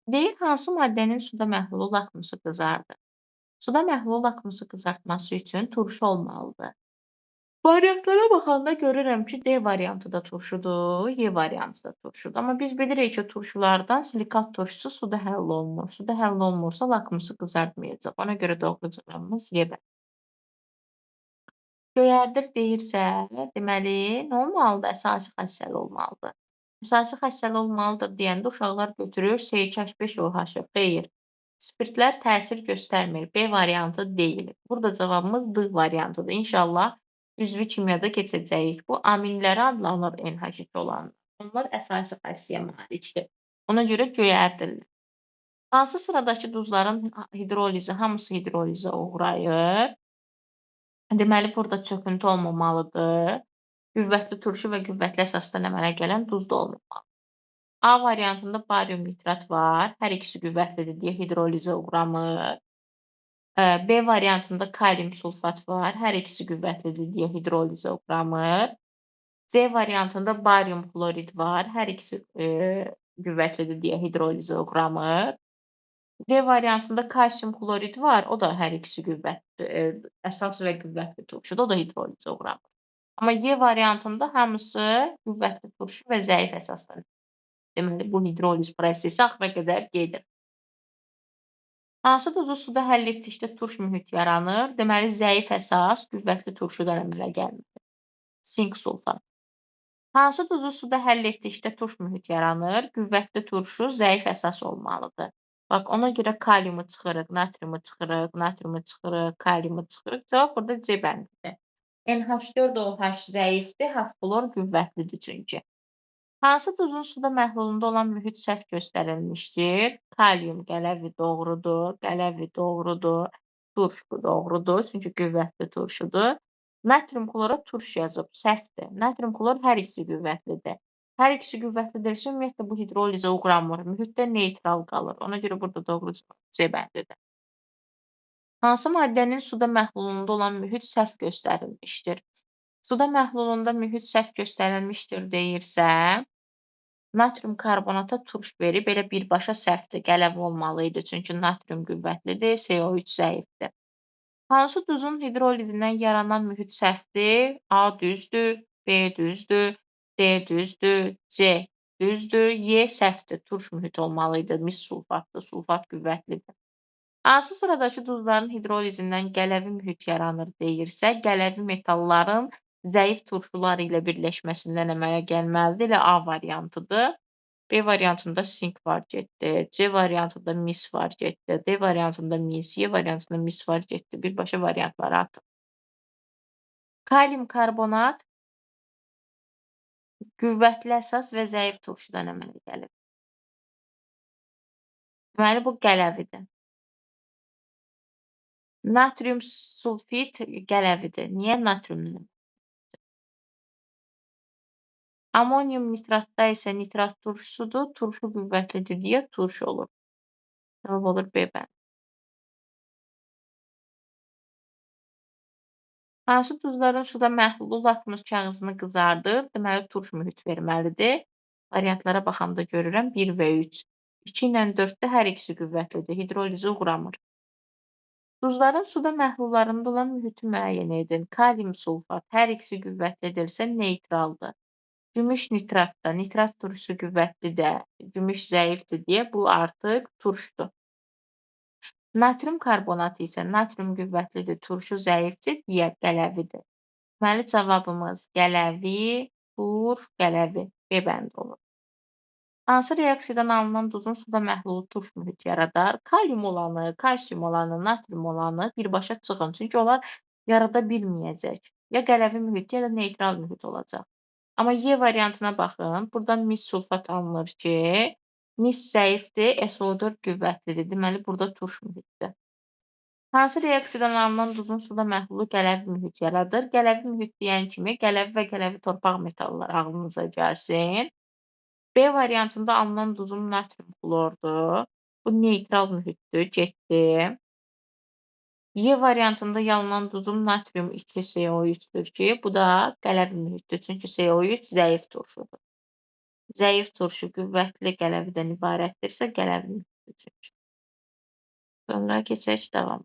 Deyir hansı maddənin suda məhlulu lakmusu qızardır? Suda məhlul lakmusu qızartması üçün turşu olmalıdır. Variantlara baxanda görürəm ki, D variantı da turşudur, Y variantı da turşudur. Amma biz bilirik ki, turşulardan silikat turşusu suda həll olunmur. Suda həll olunmursa lakmusu qızartmayacaq. Ona görə doğru cavabımız Y-dir. Göyərdir deyirsə, deməli nə olmalıdır? Əsasi xassəli olmalıdır. Əsasi xassəli olmalıdır deyəndə uşaqlar götürür CH5OH. Xeyr. Spirtlər təsir göstərmir. B variantı deyil. Burada cavabımız D variantıdır. İnşallah üzvü kimyada keçəcəyik. Bu aminləri adlanır NH2 olanlar. Onlar əsasi xassəyə malikdir. Ona görə göyərdirlər. Hansı sıradakı duzların hidrolizi hamısı hidrolizə uğrayır? Deməli, burada çöküntü olmamalıdır. Qüvvətli turşu və qüvvətli əsasdan əmələ gələn duz da olmamalıdır. A variantında barium nitrat var. Hər ikisi qüvvətlidir deyə hidrolizə uğramır. B variantında kalium sulfat var. Hər ikisi qüvvətlidir deyə hidrolizə uğramır. C variantında barium xlorid var. Hər ikisi qüvvətlidir deyə hidrolizə uğramır. D variantında kalsium xlorid var. O da hər ikisi qüvvətlidir. Əsas və qüvvətli turşudur. O da hidrolizə uğramır. Amma Y variantında hamısı qüvvətli turşu və zəif əsasdan. Deməli, bu hidroliz prosesi axıra qədər gedir. Hansı duzu suda həll etdikdə turş mühit yaranır? Deməli, zəif əsas qüvvətli turşudan əmələ gəlmir. Sink sulfat. Hansı duzu suda həll etdikdə turş mühit yaranır? Qüvvətli turşu zəif əsas olmalıdır. Bax, ona görə kaliumu çıxırıq, natriumu çıxırıq, natriumu çıxırıq, kaliumu çıxırıq. Cavab burada C bəndidir. NH4OH zəifdir, H-flor qüvvətlidir çünki. Hansı duzun suda məhlulunda olan mühit səhv göstərilmişdir? Kalium qələvi doğrudur, qələvi doğrudur, turş doğrudur, çünki qüvvətli turşudur. Natrium klora turş yazıb, səhvdir. Natrium klor hər ikisi qüvvətlidir. Hər ikisi qüvvətlidirsə, ümumiyyətlə bu hidrolizə uğramır. Mühitdə neytral qalır. Ona görə burada doğru cavab C bəndidir. Hansı maddənin suda məhlulunda olan mühit səhv göstərilmişdir? Suda məhlulunda mühit səhv göstərilmişdir deyirsə, natrium karbonata turş verib, belə birbaşa səhvdir, qələvi olmalı idi. Çünki natrium qüvvətlidir, CO3 zəifdir. Hansı duzun hidrolizindən yaranan mühit səhvdir? A düzdür, B düzdür, D düzdür, C düzdür, Y səhvdir. Turş mühit olmalı idi. Mis sulfatdır, sulfat qüvvətlidir. Hansı sıradakı duzların hidrolizindən qələvi mühit yaranır deyirsə, qələvi metalların zəif turşular ilə birləşməsindən əmələ gəlməlidir. Elə A variantıdır. B variantında sink var getdi. C variantında mis var getdi. D variantında mis, Y variantında mis var getdi. Birbaşa variantları atın. Kalium karbonat qüvvətli əsas və zəif turşudan əmələ gəlir. Deməli, bu qələvidir. Natrium sulfit qələvidir. Niyə natriumdan? Amonium nitratda isə nitrat turşusudur. Turşu qüvvətlidir deyə turş olur. Cavab olur B bənd. Hansı duzların suda məhlulu lakmus kağızını qızardır? Deməli, turş mühit verməlidir. Variantlara baxanda görürəm 1 və 3. 2 ilə 4-də hər ikisi qüvvətlidir. Hidrolizə uğramır. Duzların suda məhlullarında olan mühiti müəyyən edin. Kalium sulfat hər ikisi qüvvətlidirsə neytraldır. Gümüş nitratda nitrat turşusu qüvvətlidir, gümüş zəifdir deyə bu artıq turşdur. Natrium karbonatı isə natrium qüvvətlidir, turşu zəifdir deyə qələvidir. Deməli, cavabımız qələvi, turş, qələvi. B bəndi olur. Hansı reaksiyadan alınan duzun suda məhlulu turş mühit yaradar? Kalium olanı, kalsium olanı, natrium olanı birbaşa çıxın. Çünki onlar yarada bilməyəcək. Ya qələvi mühit, ya da neytral mühit olacaq. Amma Y variantına baxın. Buradan mis sulfat alınır ki, mis zəifdir, SO4 qüvvətlidir. Deməli, burada turş mühitdir. Hansı reaksiyadan alınan duzun suda məhlulu qələvi mühit yaradır? Qələvi mühit deyən kimi qələvi və qələvi torpaq metalları ağlınıza gəlsin. B variantında alınan duzun natrium xlordur. Bu neytral mühitdir, getdi. Y variantında alınan duzun natrium 2CO3-dür ki, bu da qələvi mühitdir. Çünki CO3 zəif turşudur. Zəif turşu qüvvətli qələvidən ibarətdirsə, qələvi mühit. Üçüncü. Sonra keçək davam.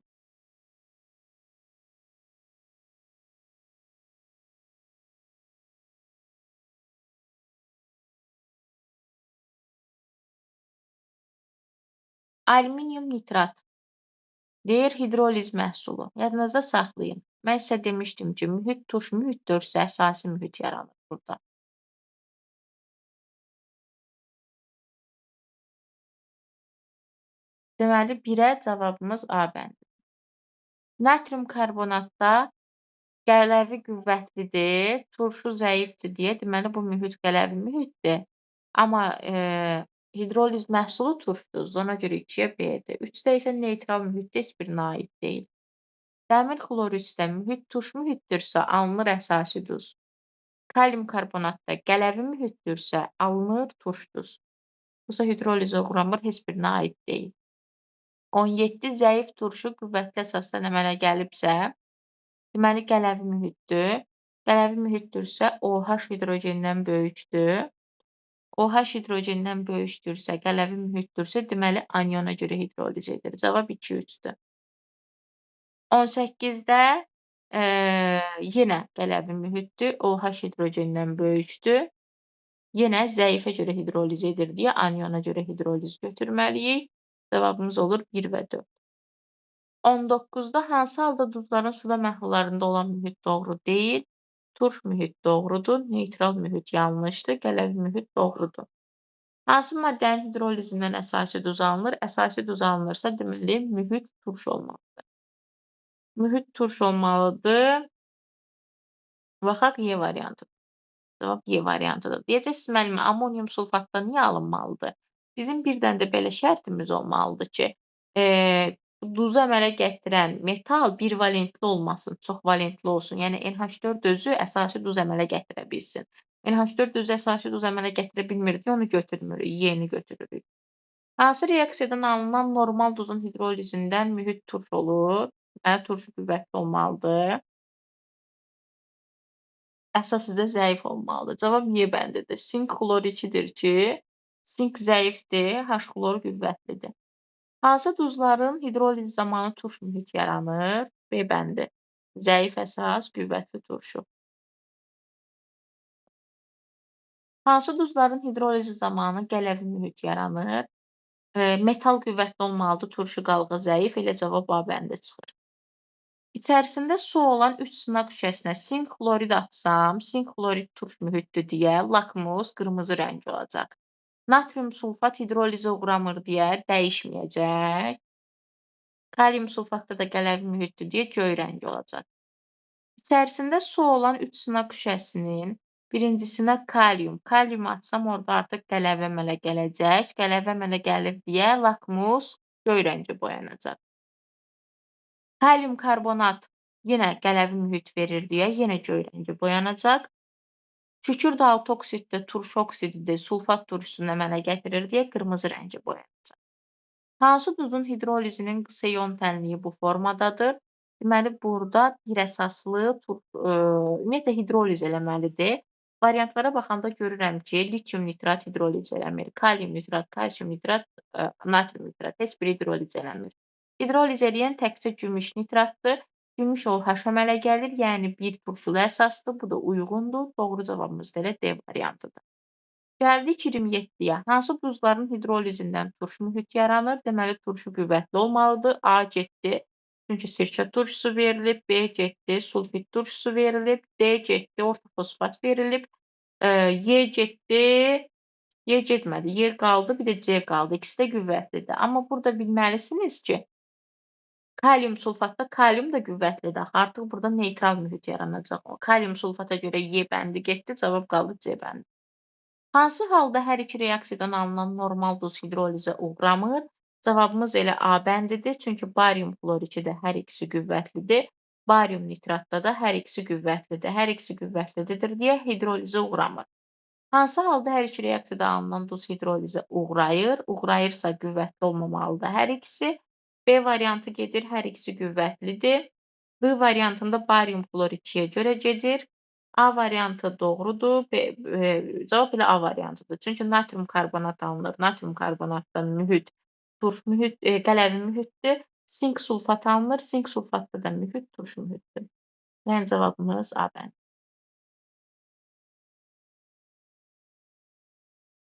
Alüminium nitrat. Deyir hidroliz məhsulu. Yadınızda saxlayın. Mən sizə demişdim ki, mühit turş mühitdirsə, əsasi mühit yaranır burada. Deməli, 1-ə cavabımız A bəndi. Natrium karbonatda qələvi qüvvətlidir, turşu zəifdir deyə, deməli, bu mühit qələvi mühitdir. Amma hidroliz məhsulu turşdur, ona görə 2-yə B-dir. 3-də isə neytral mühitdir, heç birinə aid deyil. Dəmir xlorüsdə mühit turş mühitdirsə, alınır əsasi duz. Kalium karbonatda qələvi mühitdirsə, alınır turş duz. Busa hidrolizə uğramır, heç birinə aid deyil. 17 zəif turşu qüvvətli əsasdan əmələ gəlibsə, deməli qələvi mühitdir. Qələvi mühitdirsə, OH hidrogendən böyükdür. OH hidrogendən böyükdürsə, qələvi mühitdirsə, deməli aniona görə hidroliz edir. Cavab 2-3-dür. 18-də yenə qələvi mühitdir. OH hidrogendən böyükdür. Yenə zəifə görə hidroliz edir deyə aniona görə hidroliz götürməliyik. Cavabımız olur 1 və 4. 19-da hansı halda duzların suda məhlullarında olan mühit doğru deyil? Turş mühit doğrudur, neytral mühit yanlışdır, qələvi mühit doğrudur. Hansı maddənin hidrolizindən əsasi duz alınır? Əsasi duz alınırsa, deməli mühit turş olmalıdır. Mühit turş olmalıdır. Baxaq Y variantıdır. Cavab Y variantıdır. Deyəcəksiniz müəllimə, amonium sulfatdan niyə alınmalıdır? Bizim bir dənə də belə şərtimiz olmalıdır ki, duzu əmələ gətirən metal birvalentli olmasın, çoxvalentli olsun. Yəni NH4 özü əsasi duz əmələ gətirə bilsin. NH4 özü əsasi duz əmələ gətirə bilmirdi, onu götürmürük, Y-ni götürürük. Hansı reaksiyadan alınan normal duzun hidrolizindən mühit turş olur? Turşu qüvvətli olmalıdır. Əsas sizdə zəif olmalıdır. Cavab Y bəndidir. Sink xlor 2-dir ki, sink zəifdir, H xlor qüvvətlidir. Hansı duzların hidroliz zamanı turş mühit yaranır? B bəndi. Zəif əsas, qüvvətli turşu. Hansı duzların hidrolizi zamanı qələvi mühit yaranır? Metal qüvvətli olmalıdır, turşu qalğı zəif, elə cavab A bəndi çıxır. İçərisində su olan 3 sınaq şüşəsinə sink xlorid atsam, sink xlorid turş mühitdir deyə lakmus qırmızı rəng olacaq. Natrium sulfat hidrolizə uğramır deyə dəyişməyəcək. Kalium sulfatda da qələvi mühitdir deyə göy rəng olacaq. İçərisində su olan 3 sınaq şüşəsinin birincisinə kalium atsam orada artıq qələvi əmələ gələcək. Qələvi əmələ gəlir deyə lakmus göy rəngə boyanacaq. Kalium karbonat yenə qələvi mühit verir deyə yenə göy rəngə boyanacaq. Kükürt altı oksiddə turş oksididir, sulfat turşusunu əmələ gətirir deyə qırmızı rəngə boyanacaq. Hansı duzun hidrolizinin qısa ion tənliyi bu formadadır? Deməli, burada bir əsaslı ümumiyyətlə hidroliz eləməlidir. Variantlara baxanda görürəm ki, litium nitrat hidroliz eləmir. Kalium nitrat, kalsium nitrat, natrium nitrat heç biri hidroliz eləmir. Hidroliz eləyən təkcə gümüş nitratdır. Gümüş OH əmələ gəlir, yəni bir turşulu əsasdır. Bu da uyğundur. Doğru cavabımız da elə D variantıdır. Gəldik 27-yə. Hansı duzların hidrolizindən turş mühit yaranır? Deməli, turşu qüvvətli olmalıdır. A getdi, çünki sirkə turşusu verilib. B getdi, sulfit turşusu verilib. D getdi, ortofosfat verilib. Y getdi, Y getmədi. Y qaldı, bir də C qaldı. İkisi də qüvvətlidir. Amma burada bilməlisiniz ki, kalium sulfatda kalium da qüvvətlidir. Artıq burada neytral mühit yaranacaq. Kalium sulfata görə Y bəndi getdi, cavab qaldı C bəndi. Hansı halda hər iki reaksiyadan alınan normal duz hidrolizə uğramır? Cavabımız elə A bəndidir. Çünki barium xlor 2-də hər ikisi qüvvətlidir. Barium nitratda da hər ikisi qüvvətlidir. Hər ikisi qüvvətlidir deyə hidrolizə uğramır. Hansı halda hər iki reaksiyada alınan duz hidrolizə uğrayır? Uğrayırsa qüvvətli olmamalıdır hər ikisi. B variantı gedir, hər ikisi qüvvətlidir. B variantında barium xlor 2-yə görə gedir. A variantı doğrudur. Cavab elə A variantıdır. Çünki natrium karbonat alınır. Natrium karbonatdan mühit turş mühit, qələvi mühitdir. Sink sulfat alınır. Sink sulfatda da mühit turş mühitdir. Yəni cavabımız A bənd.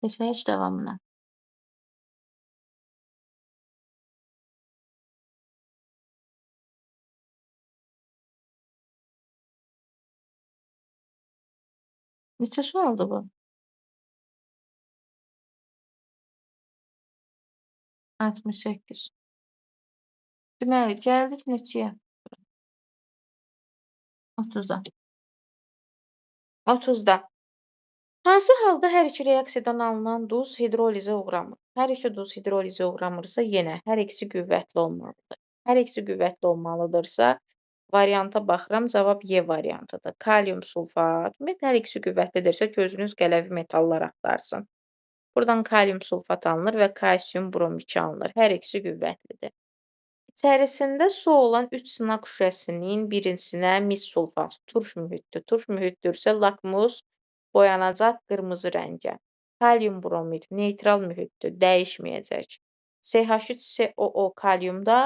Keçək davamına. Neçə sualdır bu? 68. Deməli, gəldik neçəyə? 30-da. 30-da. Hansı halda hər iki reaksiyadan alınan duz hidrolizə uğramır? Hər iki duz hidrolizə uğramırsa, yenə hər ikisi qüvvətli olmalıdır. Hər ikisi qüvvətli olmalıdırsa, varianta baxıram, cavab Y variantıdır. Kalium sulfat. Ümumiyyətlə, hər ikisi qüvvətlidirsə, gözünüz qələvi metallar axtarsın. Buradan kalium sulfat alınır və kalsium bromik alınır. Hər ikisi qüvvətlidir. İçərisində su olan 3 sınaq şüşəsinin birisinə mis sulfat, turş mühitdir. Turş mühitdirsə, lakmus boyanacaq qırmızı rəngə. Kalium bromid neytral mühitdir, dəyişməyəcək. CH3COO kalium da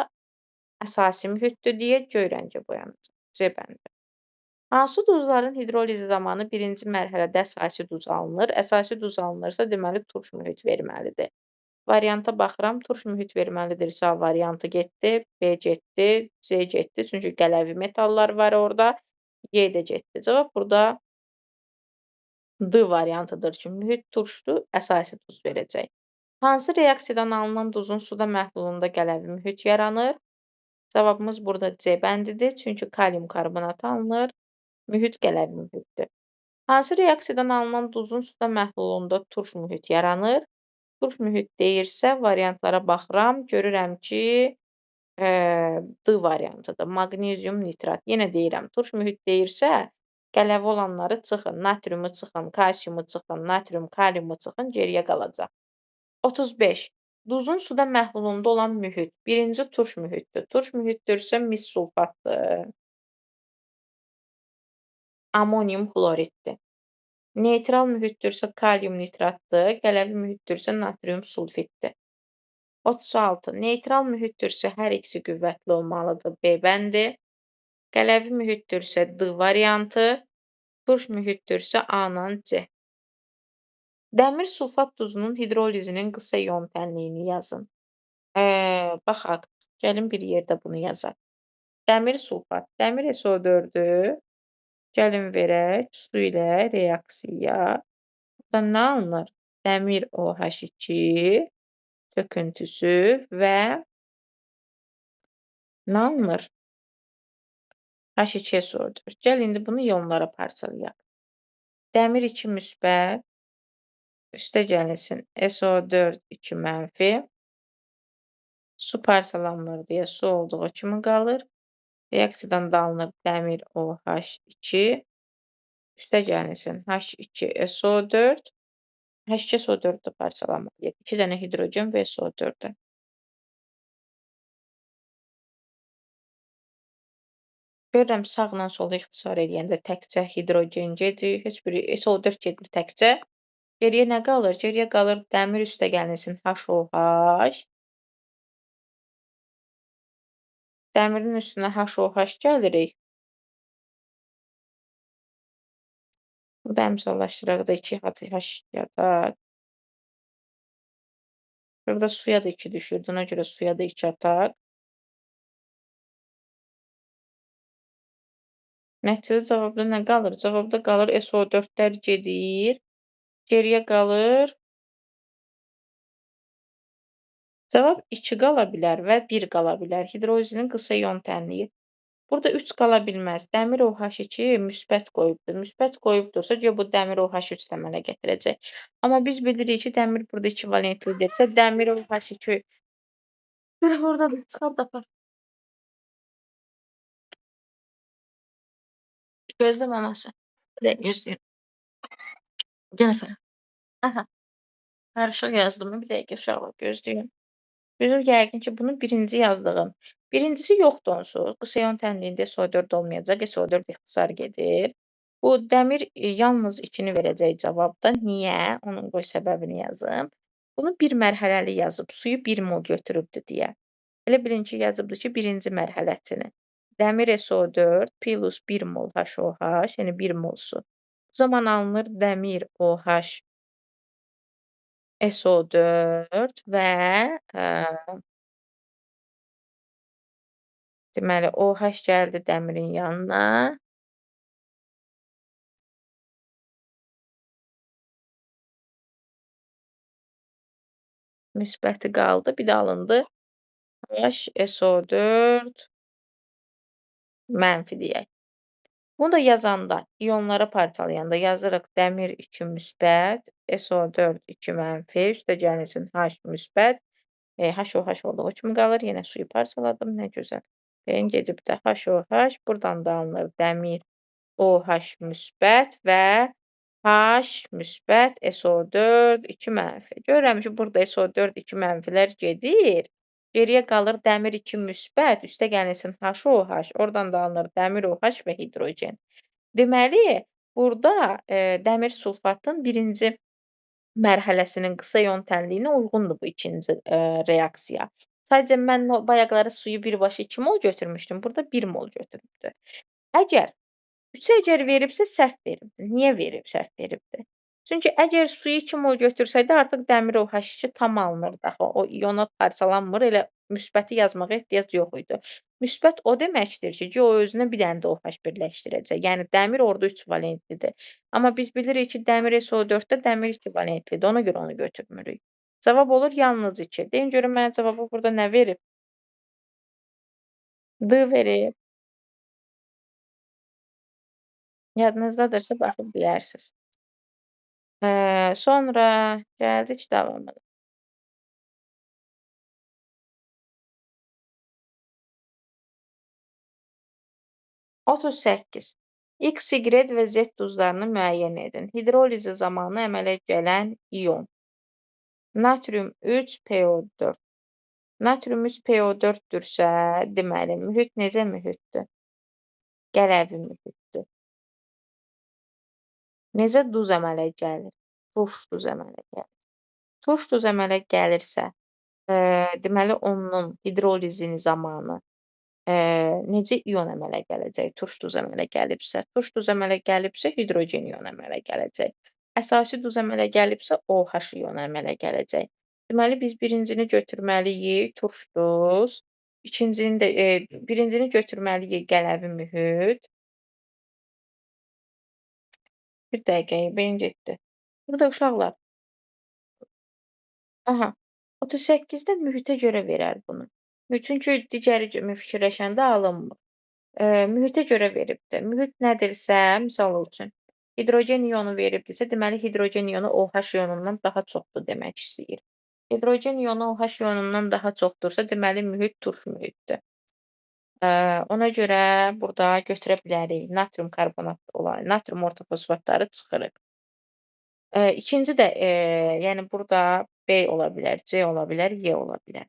əsasi mühitdir deyə göy rəngə boyanacaq. C bəndi. Hansı duzların hidrolizi zamanı birinci mərhələdə əsasi duz alınır? Əsasi duz alınırsa, deməli turş mühit verməlidir. Varianta baxıram, turş mühit verməlidirsə, A variantı getdi, B getdi, C getdi. Çünki qələvi metallar var orada. Y də getdi. Cavab burada D variantıdır ki, mühit turşdur, əsasi duz verəcək. Hansı reaksiyadan alınan duzun suda məhlulunda qələvi mühit yaranır? Cavabımız burada C bəndidir. Çünki kalium karbonat alınır. Mühit qələvi mühitdir. Hansı reaksiyadan alınan duzun suda məhlulunda turş mühit yaranır? Turş mühit deyirsə, variantlara baxıram, görürəm ki, D variantıdır. Maqnezium nitrat. Yenə deyirəm, turş mühit deyirsə, qələvi olanları çıxın, natriumu çıxın, kalsiumu çıxın, natrium, kaliumu çıxın, geriyə qalacaq. 35. Duzun suda məhlulunda olan mühit. Birinci turş mühitdir. Turş mühitdirsə, mis sulfatdır. Amonium xloriddir. Neytral mühitdirsə, kalium nitratdır. Qələvi mühitdirsə, natrium sulfitdir. 36. Neytral mühitdirsə, hər ikisi qüvvətli olmalıdır. B bəndi. Qələvi mühitdirsə, D variantı. Turş mühitdirsə, A-nan C. Dəmir sulfat duzunun hidrolizinin qısa ion tənliyini yazın. Baxaq, gəlin bir yerdə bunu yazaq. Dəmir sulfat, dəmir SO4-dür. Gəlin verək, su ilə reaksiya. Burada nə alınır? Dəmir OH2 çöküntüsü və nə alınır? H2SO4. Gəl, indi bunu ionlara parçalayaq. Dəmir 2 müsbət, üstə gəlinsin SO4 2 mənfi. Su parçalanmır deyə su olduğu kimi qalır. Reaksiyadan da alınır dəmir OH2. Üstə gəlinsin H2SO4. H2SO4 də parçalanmalıyıq. 2 dənə hidrogen və SO4-də. Görürəm, sağla sola ixtisar eləyəndə təkcə hidrogen gedir, heç biri SO4 gedir təkcə. Geriyə nə qalır? Geriyə qalır dəmir üstə gəlinsin HOH. Dəmirin üstünə HOH gəlirik. Burada əmsallaşdıraq da 2 H yataq. Burada suya da 2 düşürdü, ona görə suya da 2 ataq. Nəticədə cavabda nə qalır? Cavabda qalır SO4-lər gedir. Geriyə qalır. Cavab 2 qala bilər və 1 qala bilər. Hidrolizinin qısa ion tənliyi. Burada 3 qala bilməz. Dəmir OH2 müsbət qoyubdur. Müsbət qoyubdursa, bu dəmir OH3 də əmələ gətirəcək. Amma biz bilirik ki, dəmir burada 2 valentlidirsə, dəmir OH2 oradadır. Çıxar da apar. Gözlə mənası. Bir dəqiqə gözləyir. Gəl əfərə. Aha. Qarışıq yazdım. Bir dəqiqə uşaqlar gözləyin. Görür yəqin ki, bunu birinci yazdığım. Birincisi yoxdur onsuz. Qısa ion tənliyində SO4 olmayacaq. SO4 ixtisar gedir. Bu dəmir yalnız 2-ni verəcək cavabda. Niyə? Onun qoy səbəbini yazım. Bunu bir mərhələli yazıb, suyu 1 mol götürübdü deyə. Elə bilin ki, yazıbdı ki, birinci mərhələsini. Dəmir SO4 plus 1 mol HOH, yəni 1 mol su. Bu zaman alınır dəmir OH SO4 və deməli OH gəldi dəmirin yanına. Müsbəti qaldı. Bir də alındı HSO4 mənfi deyək. Bunu da yazanda, iyonları parçalayanda yazırıq dəmir 2 müsbət, SO4 2 mənfi, üstə gəlsin H müsbət, HOH olduğu kimi qalır. Yenə suyu parçaladım, nə gözəl. Beyin gedib də HOH, buradan da alınır dəmir OH müsbət və H müsbət SO4 2 mənfi. Görürəm ki, burada SO4 2 mənfilər gedir. Geriyə qalır dəmir 2 müsbət, üstə gəlsin HOH, oradan da alınır dəmir OH və hidrogen. Deməli, burada dəmir sulfatın birinci mərhələsinin qısa ion tənliyinə uyğundur bu ikinci reaksiya. Sadəcə mən bayaqları suyu birbaşa 2 mol götürmüşdüm, burada 1 mol götürübdür. Əgər 3-ü əgər veribsə səhv veribdir. Niyə verib səhv veribdir? Çünki əgər suyu 2 mol götürsəydi, artıq dəmir OH2 tam alınırdı axı. O iona parçalanmır, elə müsbəti yazmağa ehtiyac yox idi. Müsbət o deməkdir ki, o özünə bir dənə də OH birləşdirəcək. Yəni dəmir orada 3 valentlidir. Amma biz bilirik ki, dəmir SO4-də dəmir 2 valentlidir. Ona görə onu götürmürük. Cavab olur yalnız 2. Deyin görün mənə cavabı burada nə verib? D verib. Yadınızdadırsa baxıb bilərsiniz. Sonra gəldik davamına. Otuz səkkiz. X, Y və Z duzlarını müəyyən edin. Hidrolizi zamanı əmələ gələn ion. Natrium 3 PO4. Natrium 3 PO4-dürsə, deməli, mühit necə mühitdir? Qələvi mühitdir. Necə duz əmələ gəlir? Turş duz əmələ gəlir. Turş duz əmələ gəlirsə, deməli, onun hidrolizin zamanı necə ion əmələ gələcək? Turş duz əmələ gəlibsə. Turş duz əmələ gəlibsə, hidrogen ion əmələ gələcək. Əsasi duz əmələ gəlibsə, OH ion əmələ gələcək. Deməli, biz birincini götürməliyik, turş duz. Birincini götürməliyik, qələvi mühit. Bir dəqiqə, beyin getdi. Burada uşaqlar. Aha, 38-də mühitə görə verər bunu. Çünki digəri fikirləşəndə alınmır. Mühitə görə veribdir. Mühit nədirsə, misal üçün, hidrogen ionu veribdirsə, deməli, hidrogen ionu OH ionundan daha çoxdur demək istəyir. Hidrogen ionu OH ionundan daha çoxdursa, deməli, mühit turş mühitdir. Ona görə burada götürə bilərik. Natrium karbonat olan, natrium ortofosfatları çıxırıq. İkinci də, yəni burada B ola bilər, C ola bilər, Y ola bilər.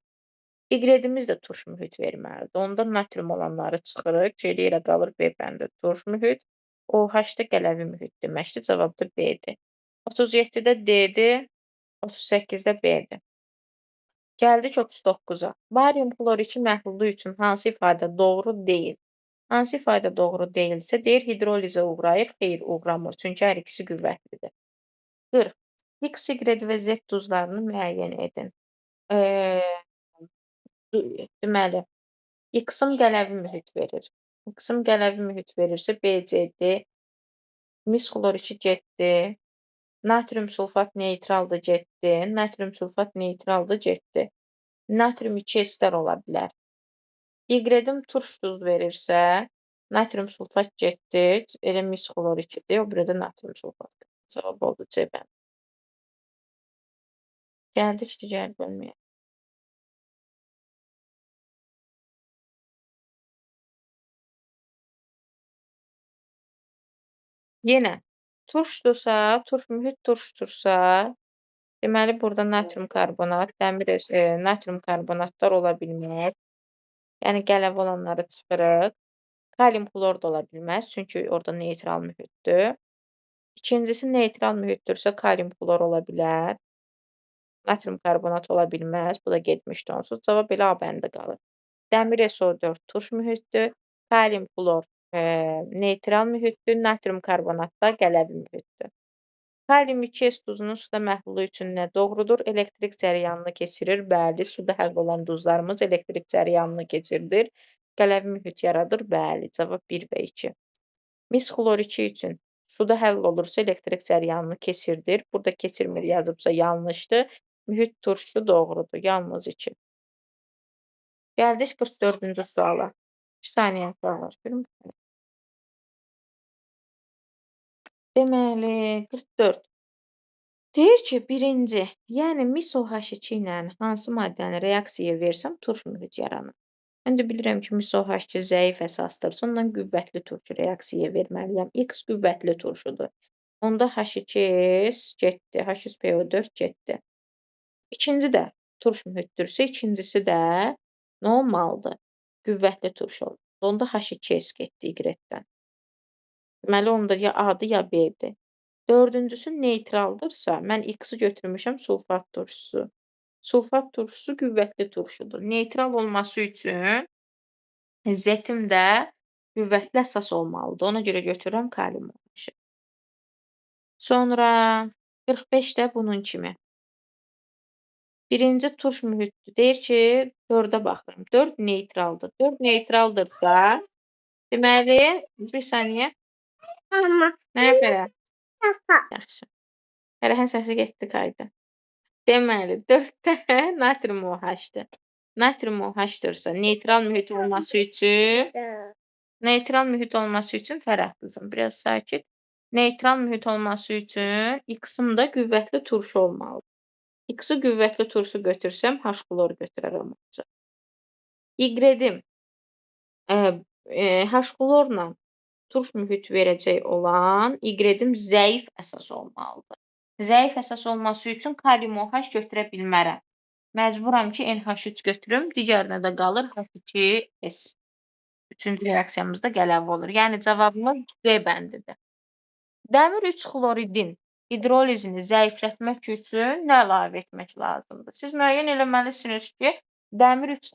Y-imiz də turş mühit verməlidir. Onda natrium olanları çıxırıq. C-yə ilə qalır B bəndə turş mühit. OH-da qələvi mühit deməkdir. Cavab da B-dir. 37-də D-dir, 38-də B-dir. Gəldik 39-a. Barium xlor 2 məhlulu üçün hansı ifadə doğru deyil? Hansı ifadə doğru deyilsə, deyir hidrolizə uğrayır, xeyr uğramır. Çünki hər ikisi qüvvətlidir. 40. X, Y və Z duzlarını müəyyən edin. Deməli, X-ım qələvi mühit verir. X-ım qələvi mühit verirsə, BCD, mis xlor 2 getdi. Natrium sulfat neytraldır, getdi. Natrium sulfat neytraldır, getdi. Natrium 2 ester ola bilər. Y-im turş duz verirsə, natrium sulfat getdi. Elə mis xlor 2-dir. O burada natrium sulfat. Cavab oldu C bənd. Gəldik digər bölməyə. Yenə turşdursa, turş mühit turşdursa, deməli burada natrium karbonat, natrium karbonatlar ola bilməz. Yəni qələvi olanları çıxırıq. Kalium xlor da ola bilməz, çünki orada neytral mühitdir. İkincisi neytral mühitdirsə, kalium xlor ola bilər. Natrium karbonat ola bilməz. Bu da getmişdi onsuz. Cavab elə A bəndə qalır. Dəmir SO4 turş mühitdir. Kalium flor neytral mühitdir. Natrium karbonat da qələvi mühitdir. Kalium 2S duzunun suda məhlulu üçün nə doğrudur? Elektrik cərəyanını keçirir. Bəli, suda həll olan duzlarımız elektrik cərəyanını keçirdir. Qələvi mühit yaradır. Bəli, cavab 1 və 2. Mis xlor 2 üçün suda həll olursa elektrik cərəyanını keçirdir. Burada keçirmir yazıbsa yanlışdır. Mühit turşu doğrudur. Yalnız 2. Gəldik 44-cü suala. 2 saniyə var. Deməli, 44. Deyir ki, birinci, yəni mis OH2 ilə hansı maddəni reaksiyaya versəm turş mühit yaranır. Mən də bilirəm ki, mis OH2 zəif əsasdır. Ondan qüvvətli turşu reaksiyaya verməliyəm. X qüvvətli turşudur. Onda H2S getdi, H3PO4 getdi. İkinci də turş mühitdirsə, ikincisi də nə olmalıdır? Qüvvətli turş olur. Onda H2S getdi Y-dən. Deməli, onda ya A-dır, ya B-dir. Dördüncüsü neytraldırsa, mən X-i götürmüşəm sulfat turşusu. Sulfat turşusu qüvvətli turşudur. Neytral olması üçün Z-im də qüvvətli əsas olmalıdır. Ona görə götürürəm kalium OH. Sonra 45 də bunun kimi. Birinci turş mühitdir. Deyir ki, 4-ə baxıram. 4 neytraldır. 4 neytraldırsa, deməli, bir saniyə. Mənə görə. Yaxşı. Fərəhin səsi getdi, qaydı. Deməli, 4 də natrium OH-dir. Natrium OH-dırsa, neytral mühit olması üçün Fərəh qızım, biraz sakit. Neytral mühit olması üçün X-im də qüvvətli turşu olmalıdır. X-i qüvvətli turşu götürsəm, H-klor götürərəm. Y-im H-klorla turş mühit verəcək olan Y-im zəif əsas olmalıdır. Zəif əsas olması üçün kalium OH götürə bilmərəm. Məcburam ki, NH3 götürüm. Digərinə də qalır H2S. Üçüncü reaksiyamızda qələvi olur. Yəni, cavabımız D bəndidir. Dəmir 3 xloridin hidrolizini zəiflətmək üçün nə əlavə etmək lazımdır? Siz müəyyən eləməlisiniz ki, dəmir 3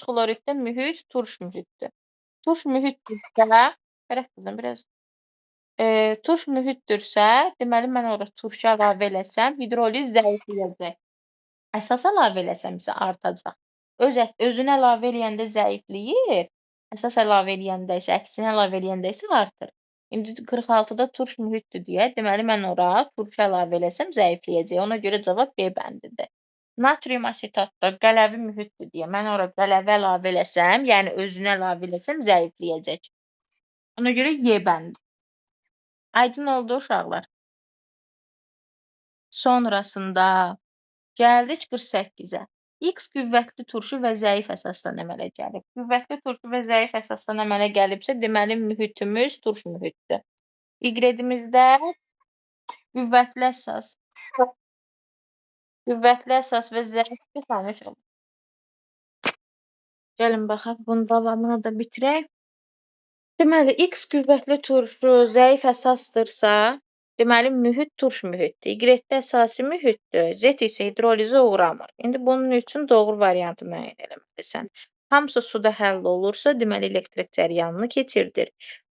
xloriddə mühit turş mühitdir. Turş mühitdirsə, Fərəh qızım, biraz turş mühitdirsə, deməli, mən ora turşu əlavə eləsəm, hidroliz zəifləyəcək. Əsas əlavə eləsəm isə artacaq. Özünü əlavə eləyəndə zəifləyir, əsas əlavə eləyəndə isə, əksini əlavə eləyəndə isə artır. İndi 46-da turş mühitdir deyə, deməli, mən ora turşu əlavə eləsəm zəifləyəcək. Ona görə cavab B bəndidir. Natrium asetatda qələvi mühitdir deyə, mən ora qələvi əlavə eləsəm, yəni özünü əlavə eləsəm zəifləyəcək. Ona görə Y bəndi. Aydın oldu uşaqlar. Sonrasında gəldik 48-ə. X qüvvətli turşu və zəif əsasdan əmələ gəlib. Qüvvətli turşu və zəif əsasdan əmələ gəlibsə, deməli, mühitimiz turş mühitdir. Y-imizdə qüvvətli əsas və zəif bir tanış olur. Gəlin baxaq, bunun davamını da bitirək. Deməli, X qüvvətli turşu zəif əsasdırsa, deməli, mühit turş mühitdir. Y-də əsasi mühitdir. Z isə hidrolizə uğramır. İndi bunun üçün doğru variantı müəyyən eləməlisən. Hamısı suda həll olursa, deməli, elektrik cərəyanını keçirdir.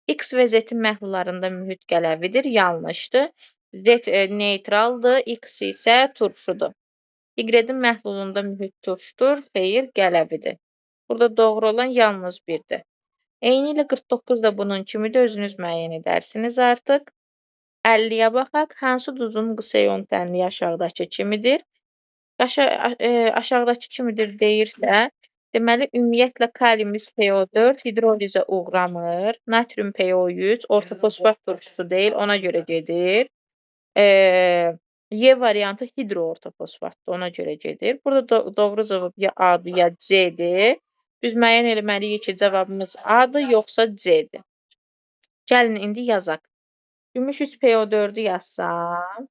X və Z-in məhlullarında mühit qələvidir. Yanlışdır. Z neytraldır. X isə turşudur. Y-in məhlulunda mühit turşdur. Xeyr, qələvidir. Burada doğru olan yalnız birdir. Eyni ilə 49 da bunun kimidir, özünüz müəyyən edərsiniz artıq. 50-yə baxaq. Hansı duzun qısa ion tənliyi aşağıdakı kimidir? Aşağıdakı kimidir deyirsə, deməli, ümumiyyətlə kalium PO4 hidrolizə uğramır. Natrium PO3 ortofosfat turşusu deyil, ona görə gedir. Y variantı hidroortofosfatdır, ona görə gedir. Burada doğru cavab ya A-dır, ya C-dir. Biz müəyyən eləməliyik ki, cavabımız A-dır, yoxsa C-dir. Gəlin, indi yazaq. Gümüş 3PO4-ü yazsam.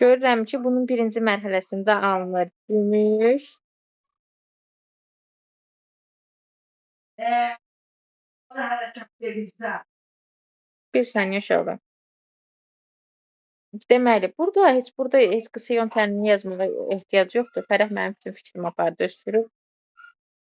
Görürəm ki, bunun birinci mərhələsində alınır gümüş Bir saniyə uşaqlar. Deməli, burada heç qısa yol təmini yazmağa ehtiyac yoxdur. Fərəh mənim bütün fikrimi apardı, öz sürüb.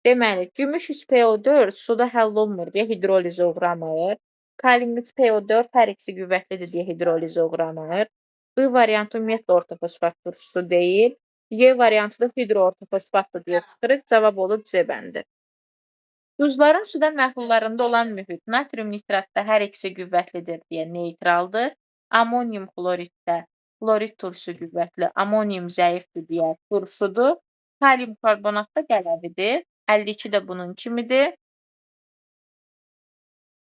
Deməli, gümüş 3PO4 suda həll olunmur deyə hidrolizə uğramır. Kalium 3PO4 hər ikisi qüvvətlidir deyə hidrolizə uğramır. B variantı ümumiyyətlə ortofosfat turşusu deyil. Y variantı da hidroortofosfatdır deyə çıxırıq. Cavab olur C bəndi. Duzların suda məhlullarında olan mühit natrium nitratda hər ikisi qüvvətlidir deyə neytraldır. Amonium xloriddə xlorid turşusu qüvvətli, amonium zəifdir deyə turşudur. Kalium karbonatda qələvidir. 52 də bunun kimidir.